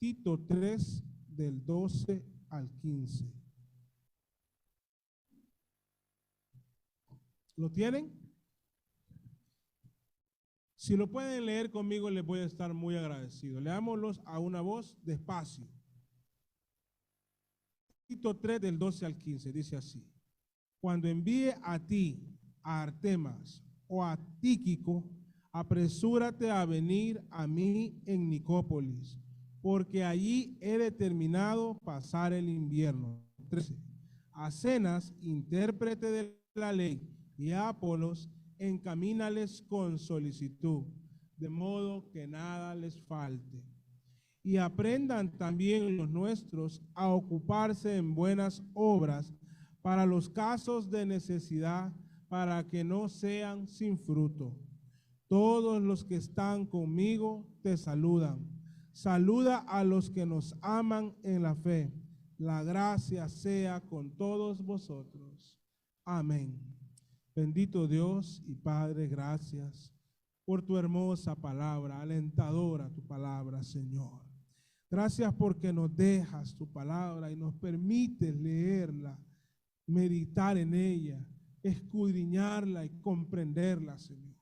Tito 3, del 12 al 15. ¿Lo tienen? Si lo pueden leer conmigo, les voy a estar muy agradecido. Leámoslos a una voz despacio. Tito 3, del 12 al 15, dice así: cuando envíe a ti, a Artemas o a Tíquico, apresúrate a venir a mí en Nicópolis, porque allí he determinado pasar el invierno. 13. A Zenas, intérprete de la ley, y a Apolos, encamínales con solicitud, de modo que nada les falte. Y aprendan también los nuestros a ocuparse en buenas obras para los casos de necesidad, para que no sean sin fruto. Todos los que están conmigo te saludan. Saluda a los que nos aman en la fe. La gracia sea con todos vosotros. Amén. Bendito Dios y Padre, gracias por tu hermosa palabra, alentadora tu palabra, Señor. Gracias porque nos dejas tu palabra y nos permites leerla, meditar en ella, escudriñarla y comprenderla, Señor.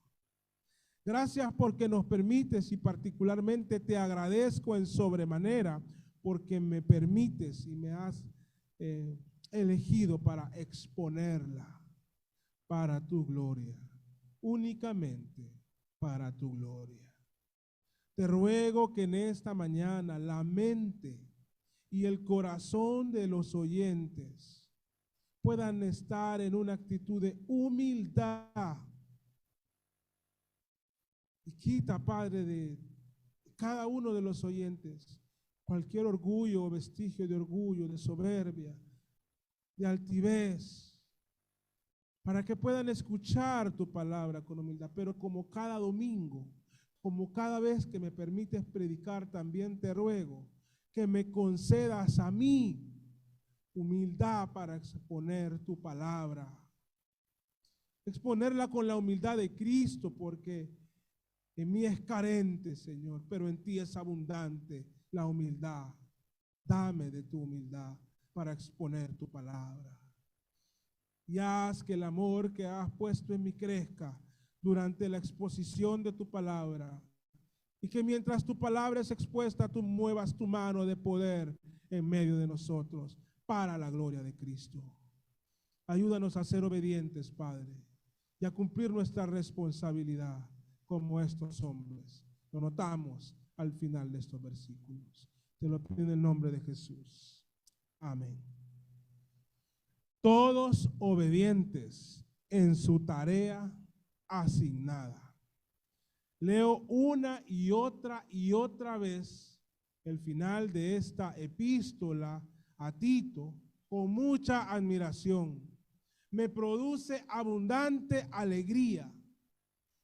Gracias porque nos permites, y particularmente te agradezco en sobremanera porque me permites y me has elegido para exponerla para tu gloria, únicamente para tu gloria. Te ruego que en esta mañana la mente y el corazón de los oyentes puedan estar en una actitud de humildad. Y quita, Padre, de cada uno de los oyentes cualquier orgullo o vestigio de orgullo, de soberbia, de altivez, para que puedan escuchar tu palabra con humildad. Pero como cada domingo, como cada vez que me permites predicar, también te ruego que me concedas a mí humildad para exponer tu palabra. Exponerla con la humildad de Cristo, porque en mí es carente, Señor, pero en ti es abundante la humildad. Dame de tu humildad para exponer tu palabra. Y haz que el amor que has puesto en mí crezca durante la exposición de tu palabra. Y que mientras tu palabra es expuesta, tú muevas tu mano de poder en medio de nosotros para la gloria de Cristo. Ayúdanos a ser obedientes, Padre, y a cumplir nuestra responsabilidad como estos hombres. Lo notamos al final de estos versículos. Te lo pido en el nombre de Jesús. Amén. Todos obedientes en su tarea asignada. Leo una y otra vez el final de esta epístola a Tito con mucha admiración. Me produce abundante alegría.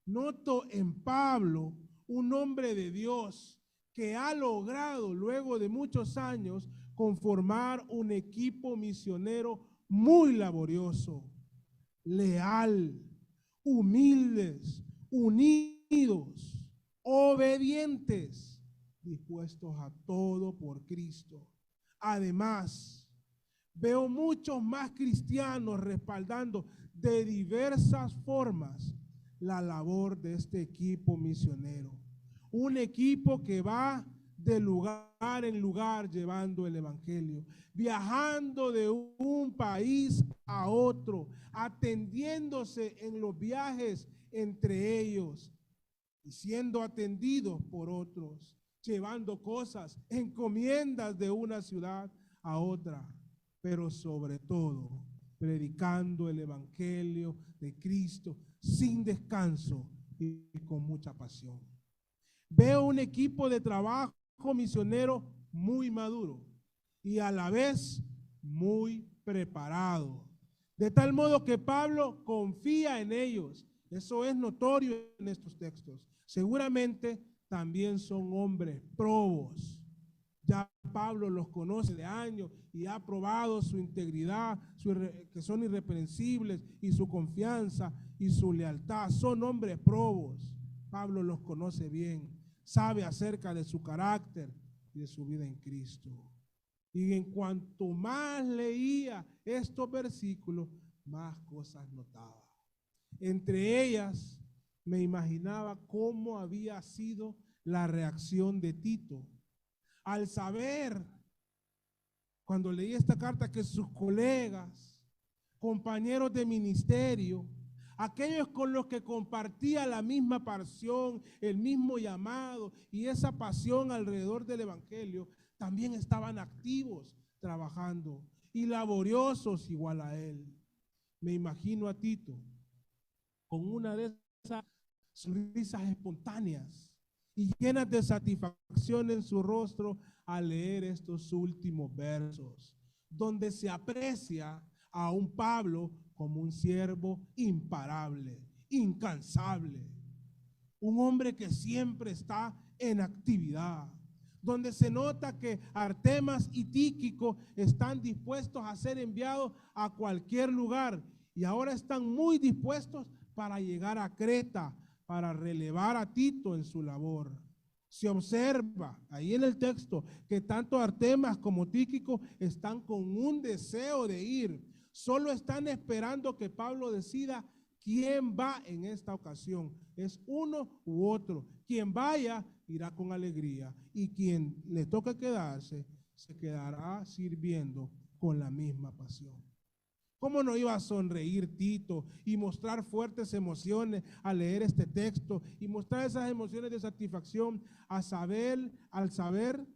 Noto en Pablo un hombre de Dios que ha logrado luego de muchos años conformar un equipo misionero muy laborioso, leal, humildes, unidos, obedientes, dispuestos a todo por Cristo. Además, veo muchos más cristianos respaldando de diversas formas la labor de este equipo misionero. Un equipo que va de lugar en lugar llevando el evangelio, viajando de un país a otro, atendiéndose en los viajes entre ellos y siendo atendidos por otros, llevando cosas, encomiendas de una ciudad a otra, pero sobre todo predicando el evangelio de Cristo sin descanso y con mucha pasión. Veo un equipo de trabajo misionero muy maduro y a la vez muy preparado, de tal modo que Pablo confía en ellos. Eso es notorio en estos textos. Seguramente también son hombres probos. Ya Pablo los conoce de años y ha probado su integridad, que son irreprensibles, y su confianza y su lealtad. Son hombres probos. Pablo los conoce bien, sabe acerca de su carácter, y de su vida en Cristo. Y en cuanto más leía estos versículos, más cosas notaba. Entre ellas, me imaginaba cómo había sido la reacción de Tito al saber, cuando leí esta carta, que sus colegas, compañeros de ministerio, aquellos con los que compartía la misma pasión, el mismo llamado y esa pasión alrededor del evangelio, también estaban activos, trabajando y laboriosos igual a él. Me imagino a Tito con una de esas sonrisas espontáneas y llenas de satisfacción en su rostro al leer estos últimos versos, donde se aprecia a un Pablo como un siervo imparable, incansable, un hombre que siempre está en actividad, donde se nota que Artemas y Tíquico están dispuestos a ser enviados a cualquier lugar y ahora están muy dispuestos para llegar a Creta, para relevar a Tito en su labor. Se observa ahí en el texto que tanto Artemas como Tíquico están con un deseo de ir. Solo están esperando que Pablo decida quién va en esta ocasión. Es uno u otro. Quien vaya irá con alegría y quien le toque quedarse se quedará sirviendo con la misma pasión. ¿Cómo no iba a sonreír Tito y mostrar fuertes emociones al leer este texto y mostrar esas emociones de satisfacción al saber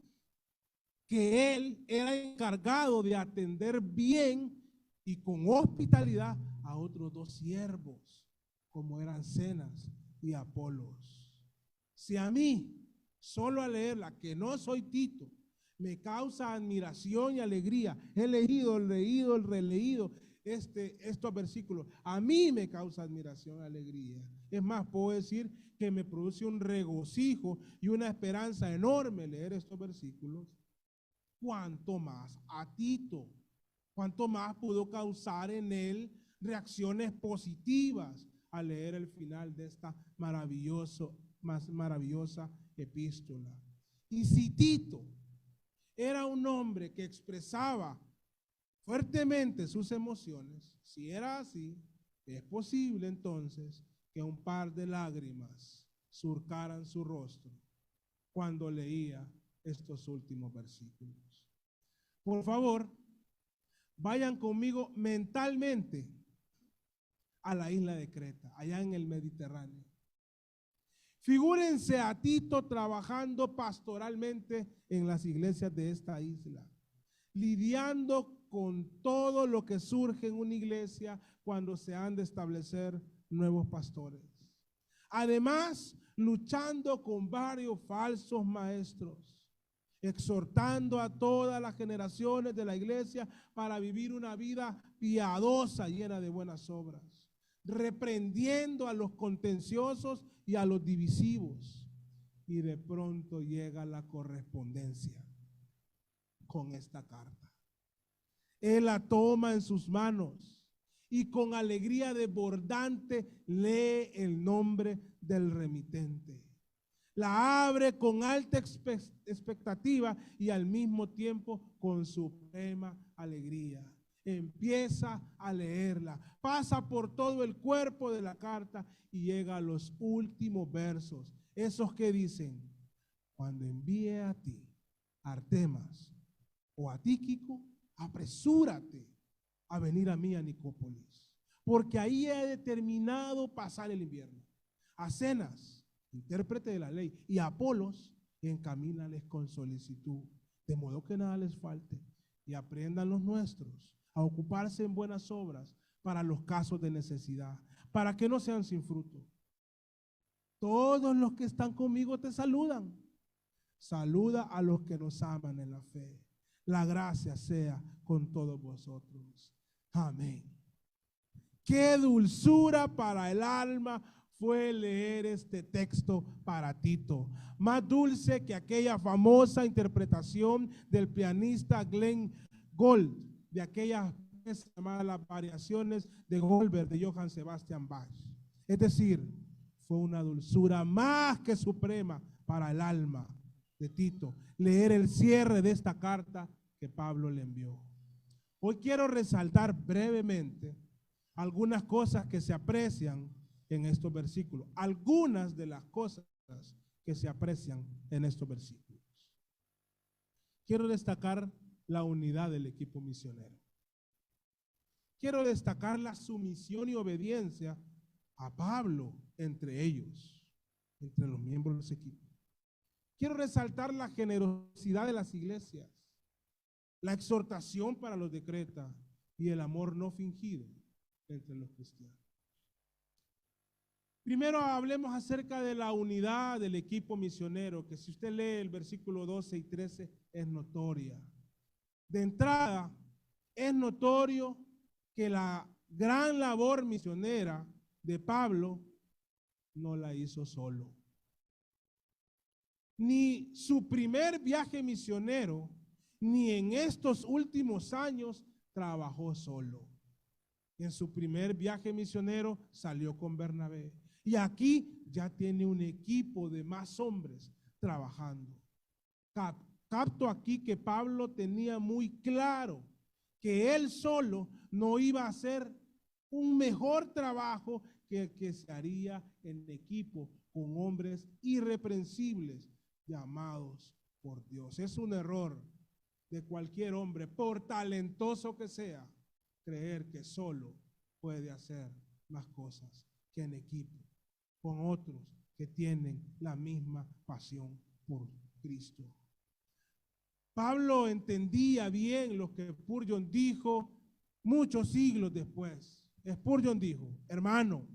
que él era encargado de atender bien y con hospitalidad a otros dos siervos, como eran Zenas y Apolos? Si a mí, solo al leerla, que no soy Tito, me causa admiración y alegría, he leído, releído estos versículos, a mí me causa admiración y alegría. Es más, puedo decir que me produce un regocijo y una esperanza enorme leer estos versículos. Cuanto más a Tito, cuanto más pudo causar en él reacciones positivas al leer el final de esta más maravillosa epístola. Y si Tito era un hombre que expresaba fuertemente sus emociones, si era así, es posible entonces que un par de lágrimas surcaran su rostro cuando leía estos últimos versículos. Por favor, vayan conmigo mentalmente a la isla de Creta, allá en el Mediterráneo. Figúrense a Tito trabajando pastoralmente en las iglesias de esta isla, lidiando con todo lo que surge en una iglesia cuando se han de establecer nuevos pastores. Además, luchando con varios falsos maestros, exhortando a todas las generaciones de la iglesia para vivir una vida piadosa, llena de buenas obras, reprendiendo a los contenciosos y a los divisivos. Y de pronto llega la correspondencia con esta carta. Él la toma en sus manos y con alegría desbordante lee el nombre del remitente. La abre con alta expectativa y al mismo tiempo con suprema alegría. Empieza a leerla, pasa por todo el cuerpo de la carta y llega a los últimos versos, esos que dicen: cuando envíe a ti Artemas o a Tíquico, apresúrate a venir a mí a Nicópolis, porque ahí he determinado pasar el invierno. A Zenas, intérprete de la ley, y a Apolos, encamínales con solicitud, de modo que nada les falte, y aprendan los nuestros a ocuparse en buenas obras para los casos de necesidad, para que no sean sin fruto. Todos los que están conmigo te saludan. Saluda a los que nos aman en la fe. La gracia sea con todos vosotros. Amén. Qué dulzura para el alma fue leer este texto para Tito. Más dulce que aquella famosa interpretación del pianista Glenn Gould, de aquellas llamadas las variaciones de Goldberg de Johann Sebastian Bach. Es decir, fue una dulzura más que suprema para el alma. de Tito, leer el cierre de esta carta que Pablo le envió. Hoy quiero resaltar brevemente algunas cosas que se aprecian en estos versículos, algunas de las cosas que se aprecian en estos versículos. Quiero destacar la unidad del equipo misionero. Quiero destacar la sumisión y obediencia a Pablo entre ellos, entre los miembros de ese equipo. Quiero resaltar la generosidad de las iglesias, la exhortación para los decretas y el amor no fingido entre los cristianos. Primero hablemos acerca de la unidad del equipo misionero, que si usted lee el versículo 12 y 13 es notoria. De entrada, es notorio que la gran labor misionera de Pablo no la hizo solo. Ni su primer viaje misionero, ni en estos últimos años trabajó solo. En su primer viaje misionero salió con Bernabé. Y aquí ya tiene un equipo de más hombres trabajando. Capto aquí que Pablo tenía muy claro que él solo no iba a hacer un mejor trabajo que el que se haría en equipo con hombres irreprensibles llamados por Dios. Es un error de cualquier hombre, por talentoso que sea, creer que solo puede hacer más cosas que en equipo, con otros que tienen la misma pasión por Cristo. Pablo entendía bien lo que Spurgeon dijo muchos siglos después. Spurgeon dijo: hermano,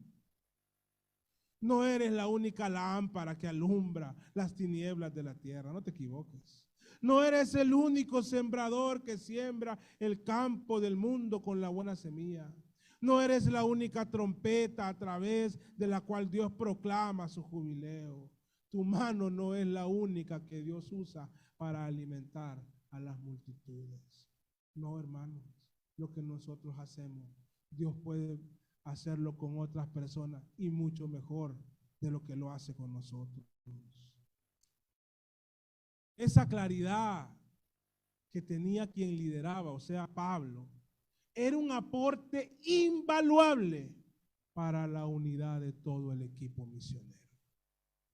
no eres la única lámpara que alumbra las tinieblas de la tierra, no te equivoques. No eres el único sembrador que siembra el campo del mundo con la buena semilla. No eres la única trompeta a través de la cual Dios proclama su jubileo. Tu mano no es la única que Dios usa para alimentar a las multitudes. No, hermanos, lo que nosotros hacemos, Dios puede hacerlo con otras personas y mucho mejor de lo que lo hace con nosotros. Esa claridad que tenía quien lideraba, o sea, Pablo, era un aporte invaluable para la unidad de todo el equipo misionero,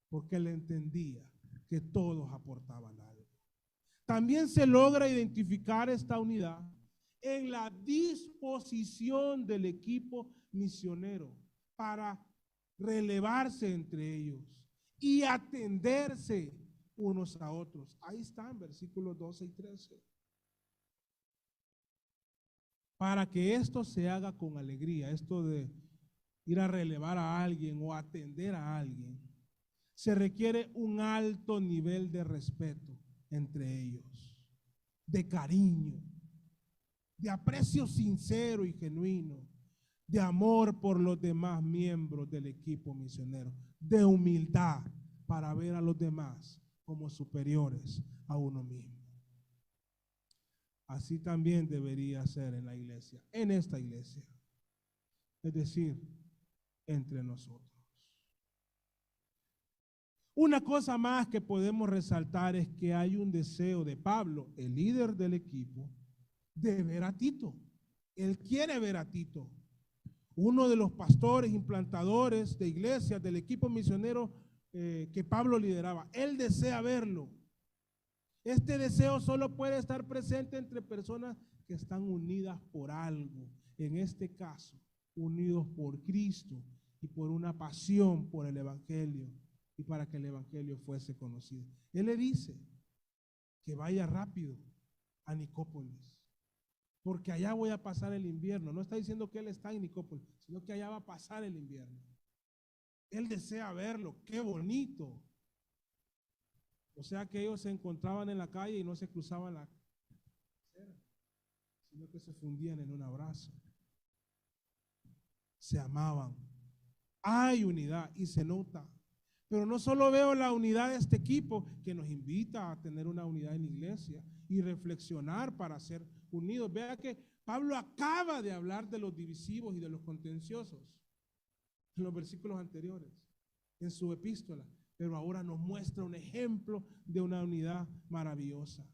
porque él entendía que todos aportaban algo. También se logra identificar esta unidad en la disposición del equipo misionero para relevarse entre ellos y atenderse unos a otros. Ahí están versículos 12 y 13. Para que esto se haga con alegría, esto de ir a relevar a alguien o atender a alguien, se requiere un alto nivel de respeto entre ellos, de cariño, de aprecio sincero y genuino, de amor por los demás miembros del equipo misionero, de humildad para ver a los demás como superiores a uno mismo. Así también debería ser en la iglesia, en esta iglesia, es decir, entre nosotros. Una cosa más que podemos resaltar es que hay un deseo de Pablo, el líder del equipo, de ver a Tito. Él quiere ver a Tito. Uno de los pastores implantadores de iglesias del equipo misionero que Pablo lideraba. Él desea verlo. Este deseo solo puede estar presente entre personas que están unidas por algo. En este caso, unidos por Cristo y por una pasión por el evangelio y para que el evangelio fuese conocido. Él le dice que vaya rápido a Nicópolis, porque allá voy a pasar el invierno. No está diciendo que él está en Nicópolis, sino que allá va a pasar el invierno. Él desea verlo, qué bonito. O sea que ellos se encontraban en la calle y no se cruzaban la acera, sino que se fundían en un abrazo. Se amaban. Hay unidad y se nota. Pero no solo veo la unidad de este equipo que nos invita a tener una unidad en la iglesia y reflexionar para ser unidos. Vea que Pablo acaba de hablar de los divisivos y de los contenciosos en los versículos anteriores, en su epístola. pero ahora nos muestra un ejemplo de una unidad maravillosa.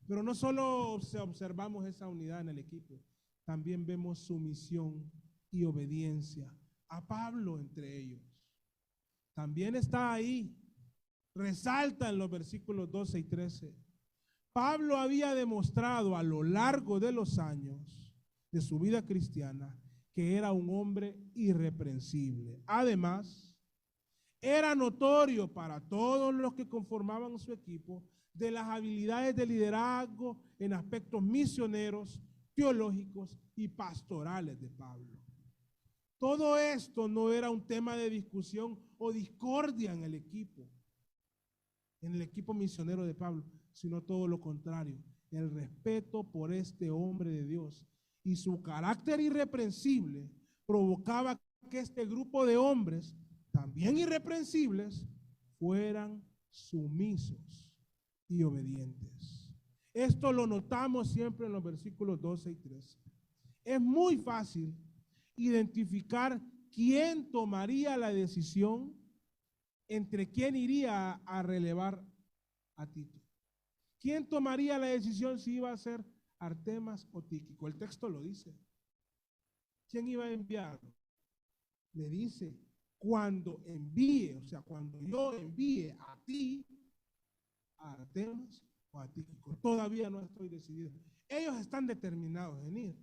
Pero no solo observamos esa unidad en el equipo, también vemos sumisión y obediencia a Pablo entre ellos. También está ahí, resalta en los versículos 12 y 13. Pablo había demostrado a lo largo de los años de su vida cristiana que era un hombre irreprensible. Además, era notorio para todos los que conformaban su equipo de las habilidades de liderazgo en aspectos misioneros, teológicos y pastorales de Pablo. Todo esto no era un tema de discusión o discordia en el equipo misionero de Pablo, sino todo lo contrario, el respeto por este hombre de Dios y su carácter irreprensible provocaba que este grupo de hombres, también irreprensibles, fueran sumisos y obedientes. Esto lo notamos siempre en los versículos 12 y 13. Es muy fácil identificar quién tomaría la decisión entre quién iría a relevar a Tito. ¿Quién tomaría la decisión si iba a ser Artemas o Tíquico? El texto lo dice. ¿Quién iba a enviarlo? Le dice, cuando envíe, o sea, cuando yo envíe a ti, a Artemas o a Tíquico. Todavía no estoy decidido. Ellos están determinados en ir,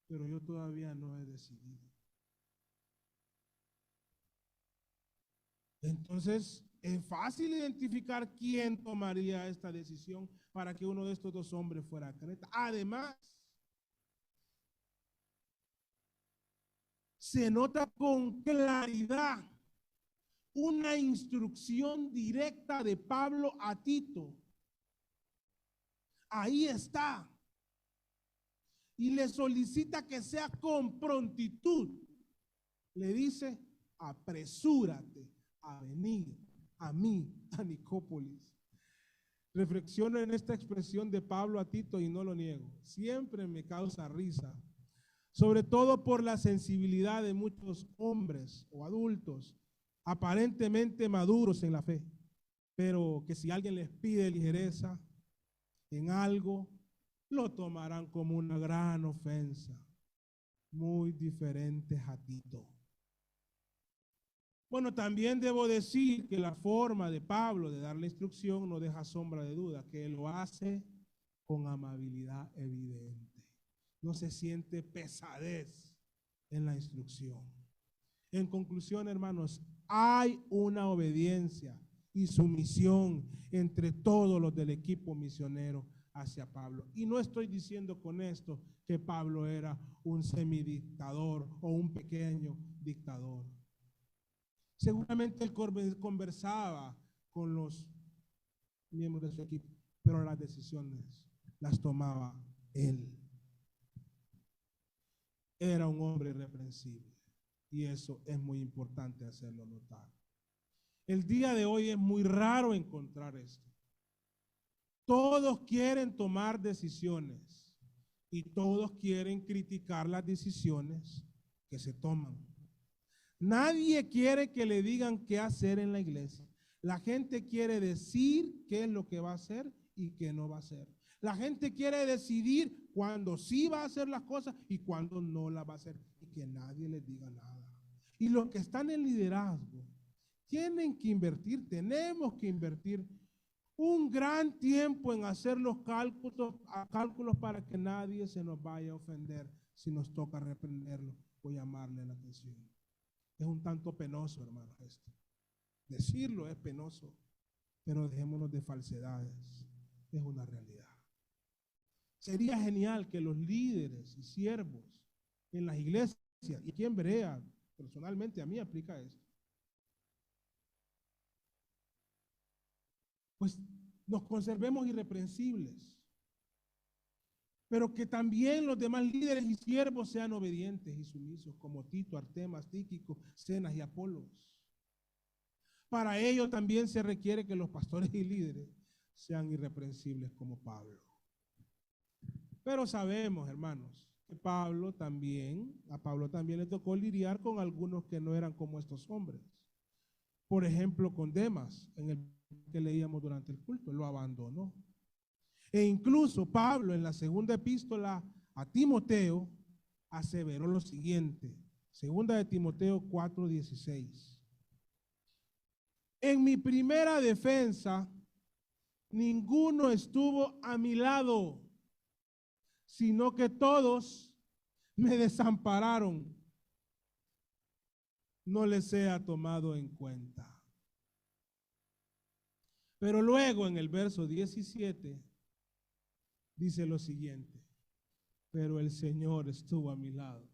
pero yo todavía no he decidido. Entonces, es fácil identificar quién tomaría esta decisión para que uno de estos dos hombres fuera a Creta. Además, se nota con claridad una instrucción directa de Pablo a Tito. Ahí está. Y le solicita que sea con prontitud. Le dice, apresúrate a venir a mí, a Nicópolis. Reflexiono en esta expresión de Pablo a Tito y no lo niego. Siempre me causa risa, sobre todo por la sensibilidad de muchos hombres o adultos, aparentemente maduros en la fe, pero que si alguien les pide ligereza en algo, lo tomarán como una gran ofensa, muy diferentes a Tito. Bueno, también debo decir que la forma de Pablo de dar la instrucción no deja sombra de duda, que lo hace con amabilidad evidente. No se siente pesadez en la instrucción. En conclusión, hermanos, hay una obediencia y sumisión entre todos los del equipo misionero hacia Pablo. Y no estoy diciendo con esto que Pablo era un semidictador o un pequeño dictador. Seguramente él conversaba con los miembros de su equipo, pero las decisiones las tomaba él. Era un hombre irreprensible y eso es muy importante hacerlo notar. El día de hoy es muy raro encontrar esto. Todos quieren tomar decisiones y todos quieren criticar las decisiones que se toman. Nadie quiere que le digan qué hacer en la iglesia. La gente quiere decir qué es lo que va a hacer y qué no va a hacer. La gente quiere decidir cuándo sí va a hacer las cosas y cuándo no las va a hacer y que nadie les diga nada. Y los que están en liderazgo tienen que invertir, tenemos que invertir un gran tiempo en hacer los cálculos para que nadie se nos vaya a ofender si nos toca reprenderlo o llamarle la atención. Es un tanto penoso, hermanos, esto. Decirlo es penoso, pero dejémonos de falsedades. Es una realidad. Sería genial que los líderes y siervos en las iglesias, y aquí en Berea, personalmente a mí aplica esto, pues nos conservemos irreprensibles, pero que también los demás líderes y siervos sean obedientes y sumisos, como Tito, Artemas, Tíquico, Zenas y Apolos. Para ello también se requiere que los pastores y líderes sean irreprensibles como Pablo. Pero sabemos, hermanos, que a Pablo también le tocó lidiar con algunos que no eran como estos hombres. Por ejemplo, con Demas, en el que leíamos durante el culto, lo abandonó. E incluso Pablo en la segunda epístola a Timoteo aseveró lo siguiente, segunda de Timoteo 4:16. En mi primera defensa, ninguno estuvo a mi lado, sino que todos me desampararon. No les sea tomado en cuenta. Pero luego en el verso 17 dice lo siguiente: pero el Señor estuvo a mi lado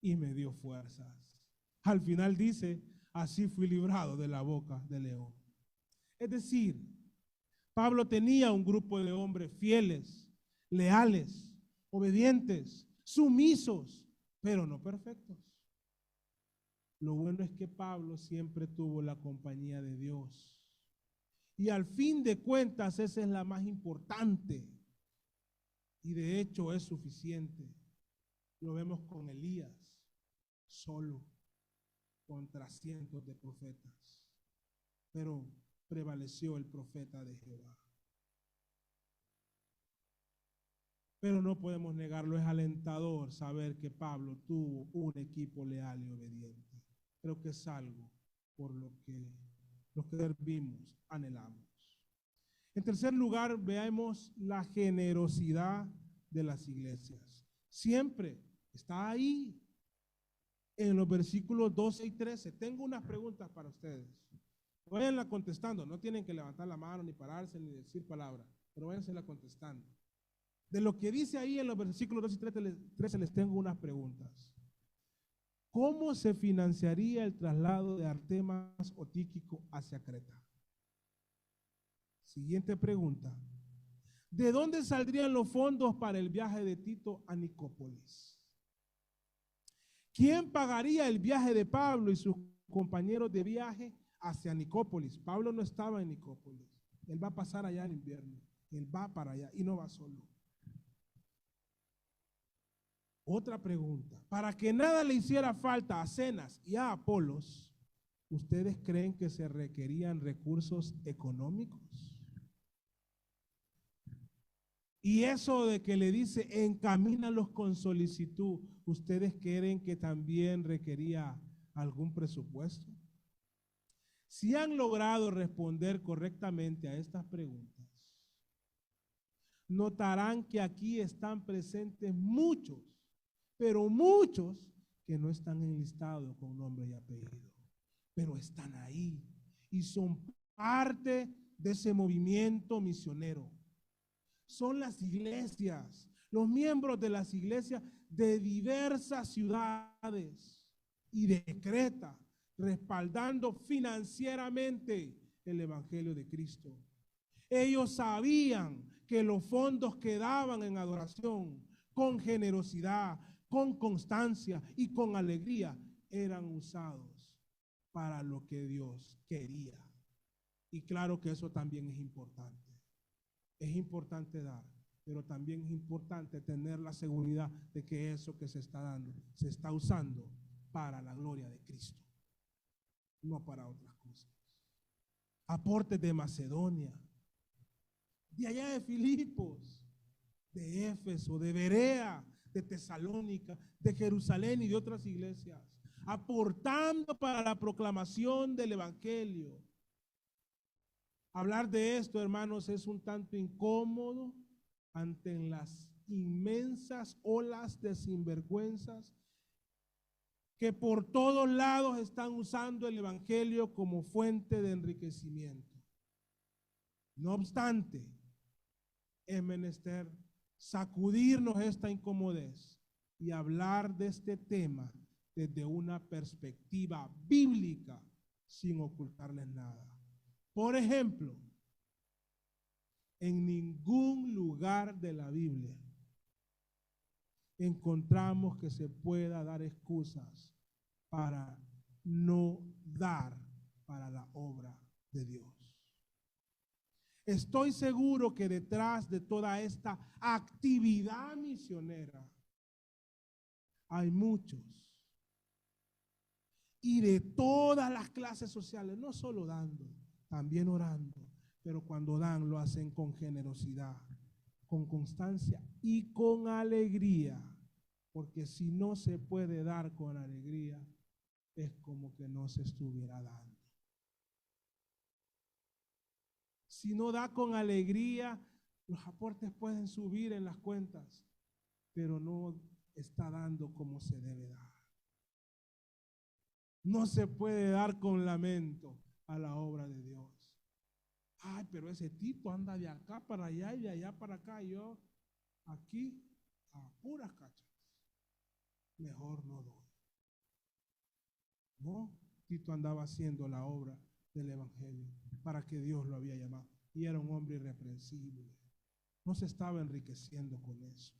y me dio fuerzas. Al final dice, así fui librado de la boca del león. Es decir, Pablo tenía un grupo de hombres fieles, leales, obedientes, sumisos, pero no perfectos. Lo bueno es que Pablo siempre tuvo la compañía de Dios. Y al fin de cuentas, esa es la más importante. Y de hecho es suficiente. Lo vemos con Elías, solo, contra cientos de profetas. Pero prevaleció el profeta de Jehová. Pero no podemos negarlo, es alentador saber que Pablo tuvo un equipo leal y obediente. Creo que es algo por lo que los que servimos anhelamos. En tercer lugar, veamos la generosidad de las iglesias. Siempre está ahí en los versículos 12 y 13. Tengo unas preguntas para ustedes. Váyanla contestando, no tienen que levantar la mano, ni pararse, ni decir palabra, pero váyansela contestando. De lo que dice ahí en los versículos 12 y 13 les tengo unas preguntas. ¿Cómo se financiaría el traslado de Artemas o Tíquico hacia Creta? Siguiente pregunta. ¿De dónde saldrían los fondos para el viaje de Tito a Nicópolis? ¿Quién pagaría el viaje de Pablo y sus compañeros de viaje hacia Nicópolis? Pablo no estaba en Nicópolis. Él va a pasar allá en invierno. Él va para allá y no va solo. Otra pregunta. Para que nada le hiciera falta a Zenas y a Apolos, ¿ustedes creen que se requerían recursos económicos? Y eso de que le dice, encamínalos con solicitud, ¿ustedes creen que también requería algún presupuesto? Si han logrado responder correctamente a estas preguntas, notarán que aquí están presentes muchos, pero muchos que no están enlistados con nombre y apellido, pero están ahí y son parte de ese movimiento misionero. Son las iglesias, los miembros de las iglesias de diversas ciudades y de Creta, respaldando financieramente el evangelio de Cristo. Ellos sabían que los fondos que daban en adoración, con generosidad, con constancia y con alegría, eran usados para lo que Dios quería. Y claro que eso también es importante. Es importante dar, pero también es importante tener la seguridad de que eso que se está dando, se está usando para la gloria de Cristo, no para otras cosas. Aportes de Macedonia, de allá de Filipos, de Éfeso, de Berea, de Tesalónica, de Jerusalén y de otras iglesias, aportando para la proclamación del evangelio. Hablar de esto, hermanos, es un tanto incómodo ante las inmensas olas de sinvergüenzas que por todos lados están usando el evangelio como fuente de enriquecimiento. No obstante, es menester sacudirnos esta incomodez y hablar de este tema desde una perspectiva bíblica sin ocultarles nada. Por ejemplo, en ningún lugar de la Biblia encontramos que se pueda dar excusas para no dar para la obra de Dios. Estoy seguro que detrás de toda esta actividad misionera hay muchos y de todas las clases sociales, no solo dando, también orando, pero cuando dan lo hacen con generosidad, con constancia y con alegría, porque si no se puede dar con alegría, es como que no se estuviera dando. Si no da con alegría, los aportes pueden subir en las cuentas, pero no está dando como se debe dar. No se puede dar con lamento a la obra de Dios. Ay, pero ese Tito anda de acá para allá y de allá para acá. Yo aquí a puras cachas. Mejor no doy. No, Tito andaba haciendo la obra del evangelio para que Dios lo había llamado. Y era un hombre irreprensible. No se estaba enriqueciendo con eso.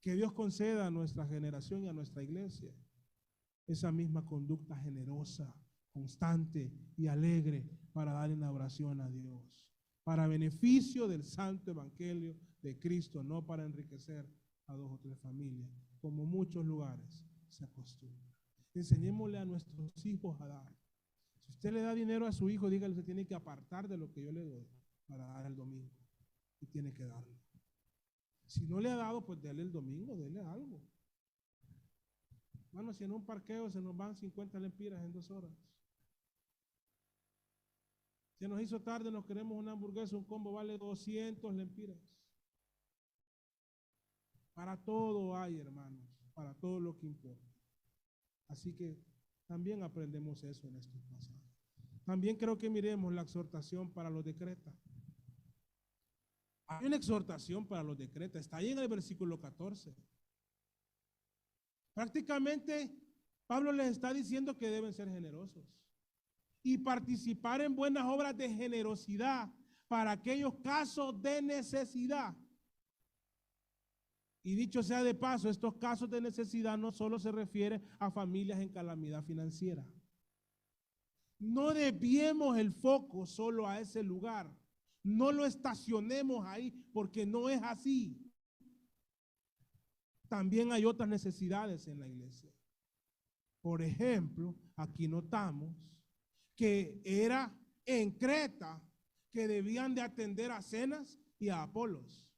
Que Dios conceda a nuestra generación y a nuestra iglesia esa misma conducta generosa, constante y alegre para dar en la oración a Dios, para beneficio del santo evangelio de Cristo, no para enriquecer a 2 o 3 familias, como muchos lugares se acostumbra. Enseñémosle a nuestros hijos a dar. Si usted le da dinero a su hijo, dígale, usted tiene que apartar de lo que yo le doy para dar el domingo, y tiene que darlo. Si no le ha dado, pues déle el domingo, déle algo. Bueno, si en un parqueo se nos van 50 lempiras en 2 horas. Si nos hizo tarde, nos queremos una hamburguesa, un combo vale 200 lempiras. Para todo hay, hermanos, para todo lo que importa. Así que también aprendemos eso en estos pasajes. También creo que miremos la exhortación para los decretas. Hay una exhortación para los decretas, está ahí en el versículo 14. Prácticamente Pablo les está diciendo que deben ser generosos y participar en buenas obras de generosidad para aquellos casos de necesidad. Y dicho sea de paso, estos casos de necesidad no solo se refieren a familias en calamidad financiera. No desviemos el foco solo a ese lugar. No lo estacionemos ahí porque no es así. También hay otras necesidades en la iglesia. Por ejemplo, aquí notamos que era en Creta que debían de atender a Zenas y a Apolos.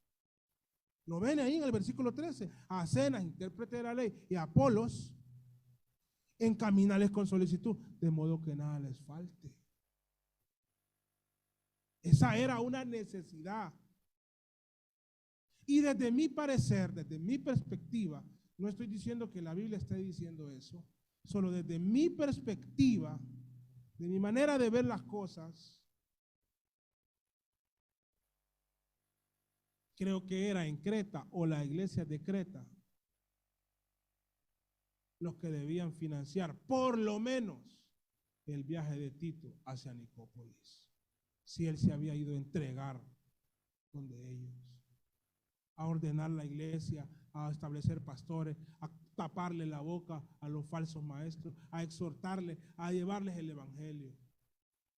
Lo ven ahí en el versículo 13. A Zenas, intérprete de la ley, y a Apolos, encaminarles con solicitud, de modo que nada les falte. Esa era una necesidad. Y desde mi parecer, desde mi perspectiva, no estoy diciendo que la Biblia esté diciendo eso, solo desde mi perspectiva, de mi manera de ver las cosas, creo que era en Creta o la iglesia de Creta los que debían financiar por lo menos el viaje de Tito hacia Nicópolis, si él se había ido a entregar donde ellos, a ordenar la iglesia, a establecer pastores, a taparle la boca a los falsos maestros, a exhortarles, a llevarles el evangelio.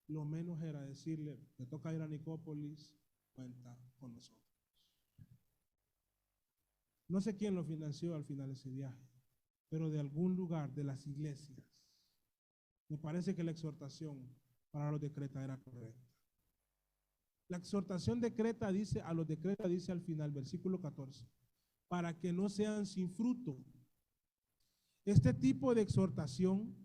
Lo menos era decirle, te toca ir a Nicópolis, cuenta con nosotros. No sé quién lo financió al final de ese viaje, pero de algún lugar de las iglesias, me parece que la exhortación para los de Creta era correcta. La exhortación de Creta dice, a los de Creta dice al final, versículo 14, para que no sean sin fruto. Este tipo de exhortación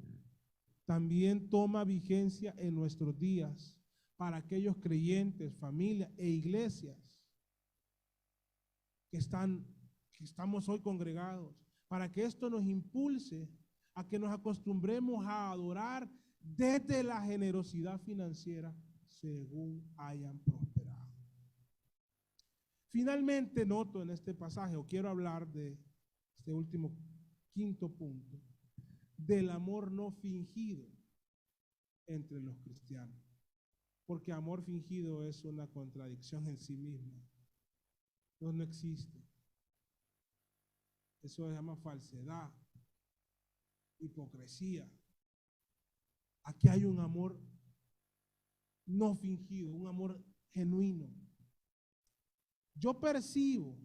también toma vigencia en nuestros días para aquellos creyentes, familias e iglesias que estamos hoy congregados, para que esto nos impulse a que nos acostumbremos a adorar desde la generosidad financiera según hayan prosperado. Finalmente noto en este pasaje, o quiero hablar de este último quinto punto, del amor no fingido entre los cristianos, porque amor fingido es una contradicción en sí misma. No existe. Eso se llama falsedad, hipocresía. Aquí hay un amor no fingido, un amor genuino. Yo percibo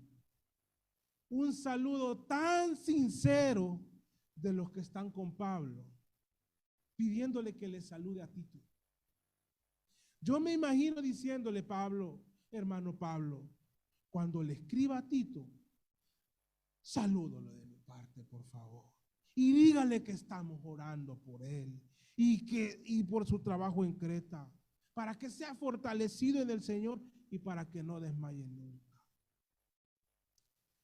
un saludo tan sincero de los que están con Pablo, pidiéndole que le salude a Tito. Yo me imagino diciéndole, Pablo, hermano Pablo, cuando le escriba a Tito, salúdalo de mi parte, por favor. Y dígale que estamos orando por él y por su trabajo en Creta, para que sea fortalecido en el Señor y para que no desmaye nunca.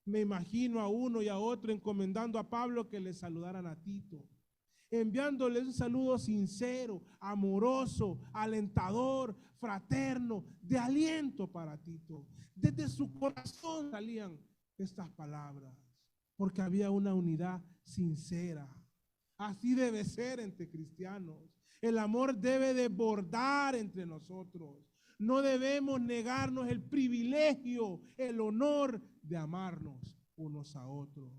Me imagino a uno y a otro encomendando a Pablo que le saludaran a Tito, enviándole un saludo sincero, amoroso, alentador, fraterno, de aliento para Tito. Desde su corazón salían estas palabras, porque había una unidad sincera. Así debe ser entre cristianos. El amor debe desbordar entre nosotros. No debemos negarnos el privilegio, el honor de amarnos unos a otros,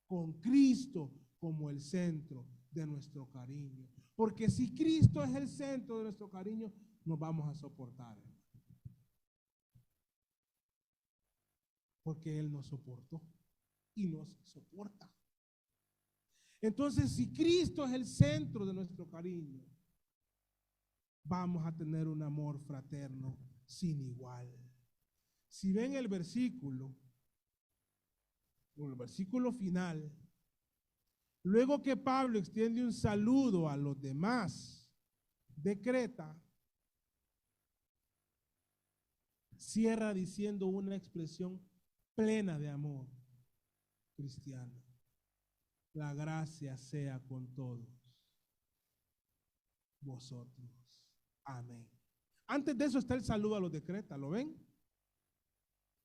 con Cristo como el centro de nuestro cariño. Porque si Cristo es el centro de nuestro cariño, nos vamos a soportar. Porque Él nos soportó y nos soporta. Entonces, si Cristo es el centro de nuestro cariño, vamos a tener un amor fraterno sin igual. Si ven el versículo final, luego que Pablo extiende un saludo a los demás de Creta, cierra diciendo una expresión plena de amor cristiano. La gracia sea con todos vosotros. Amén. Antes de eso está el saludo a los de Creta, ¿lo ven?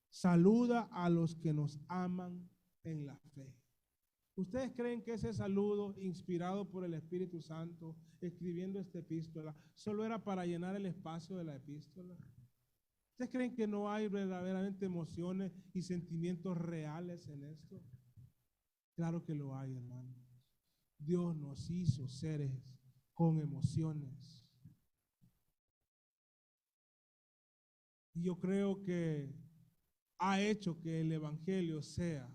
Saluda a los que nos aman en la fe. ¿Ustedes creen que ese saludo, inspirado por el Espíritu Santo, escribiendo esta epístola, solo era para llenar el espacio de la epístola? ¿Ustedes creen que no hay verdaderamente emociones y sentimientos reales en esto? Claro que lo hay, hermanos. Dios nos hizo seres con emociones. Y yo creo que ha hecho que el Evangelio sea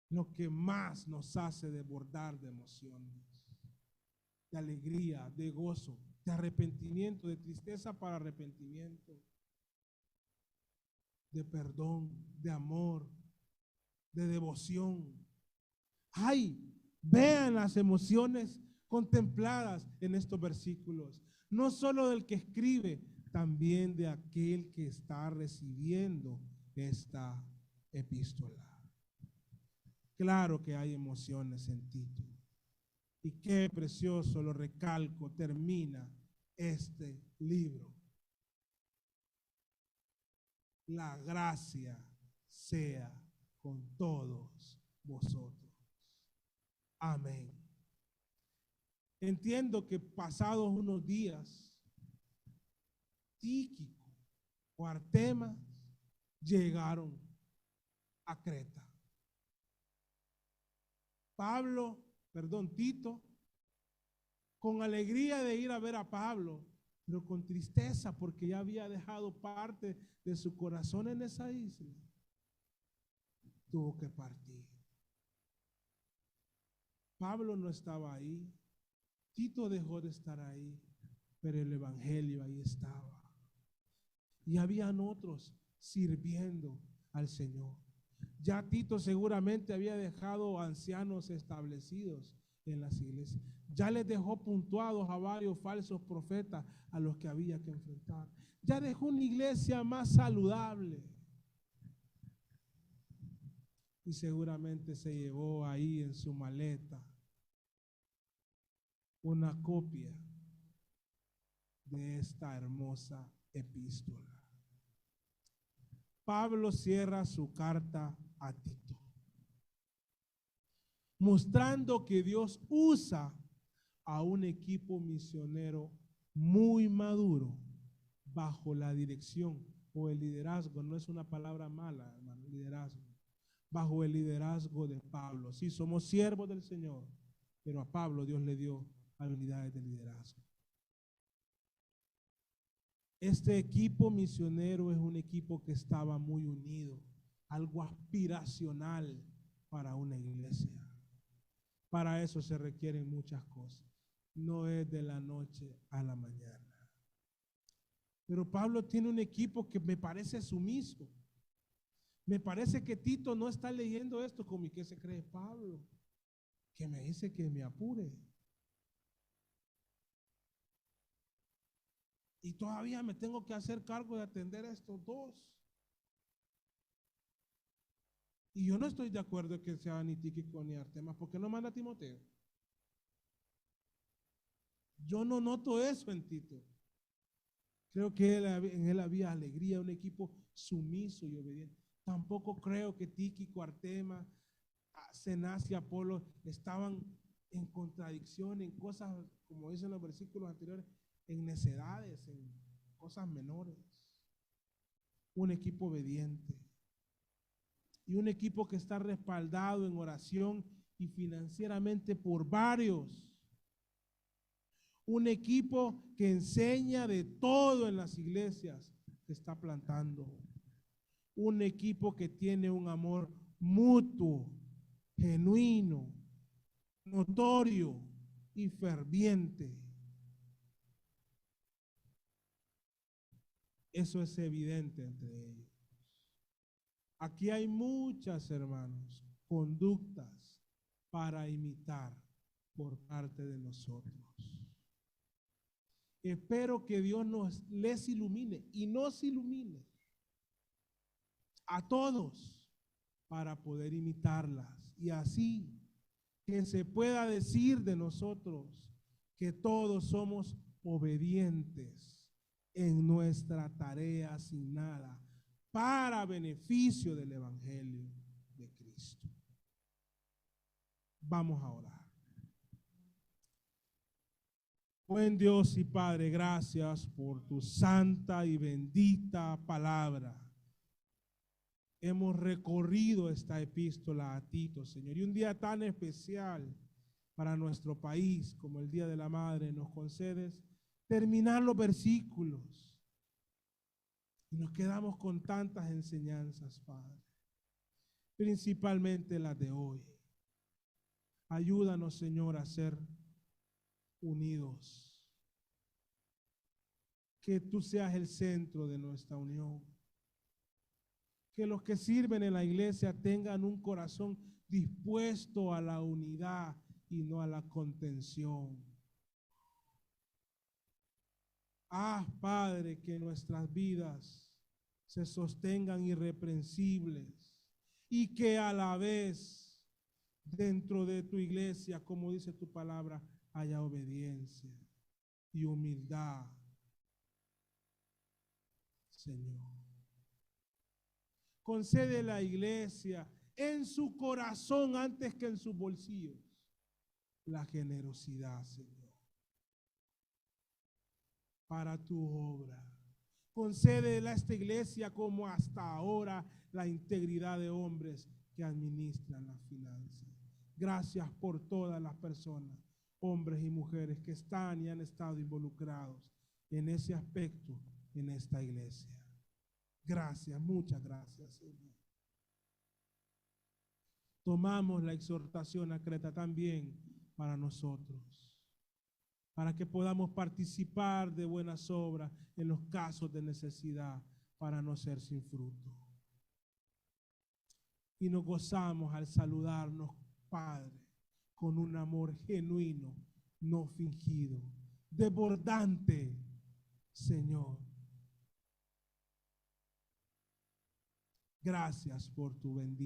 lo que más nos hace desbordar de emociones, de alegría, de gozo, de arrepentimiento, de tristeza para arrepentimiento, de perdón, de amor, de devoción. Ay, vean las emociones contempladas en estos versículos, no solo del que escribe, también de aquel que está recibiendo esta epístola. Claro que hay emociones en Tito. Y qué precioso, lo recalco, termina este libro. La gracia sea con todos vosotros. Amén. Entiendo que pasados unos días, Tíquico o Artemas llegaron a Creta. Tito, con alegría de ir a ver a Pablo, pero con tristeza porque ya había dejado parte de su corazón en esa isla, tuvo que partir. Pablo no estaba ahí, Tito dejó de estar ahí, pero el evangelio ahí estaba. Y habían otros sirviendo al Señor. Ya Tito seguramente había dejado ancianos establecidos en las iglesias. Ya les dejó puntuados a varios falsos profetas a los que había que enfrentar. Ya dejó una iglesia más saludable. Y seguramente se llevó ahí en su maleta una copia de esta hermosa epístola. Pablo cierra su carta a Tito, mostrando que Dios usa a un equipo misionero muy maduro bajo la dirección o el liderazgo, no es una palabra mala, hermano, liderazgo, bajo el liderazgo de Pablo. Sí, somos siervos del Señor, pero a Pablo Dios le dio habilidades de liderazgo. Este equipo misionero es un equipo que estaba muy unido, algo aspiracional para una iglesia. Para eso se requieren muchas cosas. no es de la noche a la mañana. Pero Pablo tiene un equipo que me parece sumiso. Me parece que Tito no está leyendo esto como ¿y qué se cree Pablo? Que me dice que me apure. Y todavía me tengo que hacer cargo de atender a estos dos. Y yo no estoy de acuerdo que sea ni Tíquico ni Artemas. ¿Por qué no manda a Timoteo? Yo no noto eso en Tito. Creo que en él había alegría, un equipo sumiso y obediente. Tampoco creo que Tíquico, Artemas, Cenaz y Apolo estaban en contradicción, en cosas, como dicen los versículos anteriores, en necedades, en cosas menores. Un equipo obediente. Y un equipo que está respaldado en oración y financieramente por varios. Un equipo que enseña de todo en las iglesias que está plantando. Un equipo que tiene un amor mutuo, genuino, notorio y ferviente. Eso es evidente entre ellos. Aquí hay muchas, hermanos, conductas para imitar por parte de nosotros. Espero que Dios les ilumine y nos ilumine a todos para poder imitarlas y así que se pueda decir de nosotros que todos somos obedientes en nuestra tarea asignada para beneficio del Evangelio de Cristo. Vamos a orar. Buen Dios y Padre, gracias por tu santa y bendita palabra. Hemos recorrido esta epístola a Tito, Señor, y un día tan especial para nuestro país como el Día de la Madre nos concedes terminar los versículos y nos quedamos con tantas enseñanzas, Padre, principalmente las de hoy. Ayúdanos, Señor, a ser unidos, que tú seas el centro de nuestra unión, que los que sirven en la iglesia tengan un corazón dispuesto a la unidad y no a la contención. Haz, Padre, que nuestras vidas se sostengan irreprensibles y que a la vez dentro de tu iglesia, como dice tu palabra, haya obediencia y humildad, Señor. Concede a la iglesia en su corazón antes que en sus bolsillos la generosidad, Señor, para tu obra. Concédele a esta iglesia como hasta ahora la integridad de hombres que administran las finanzas. Gracias por todas las personas, hombres y mujeres que están y han estado involucrados en ese aspecto en esta iglesia. Gracias, muchas gracias, Señor. Tomamos la exhortación a Creta también para nosotros, para que podamos participar de buenas obras en los casos de necesidad, para no ser sin fruto. Y nos gozamos al saludarnos, Padre, con un amor genuino, no fingido, desbordante, Señor. Gracias por tu bendición.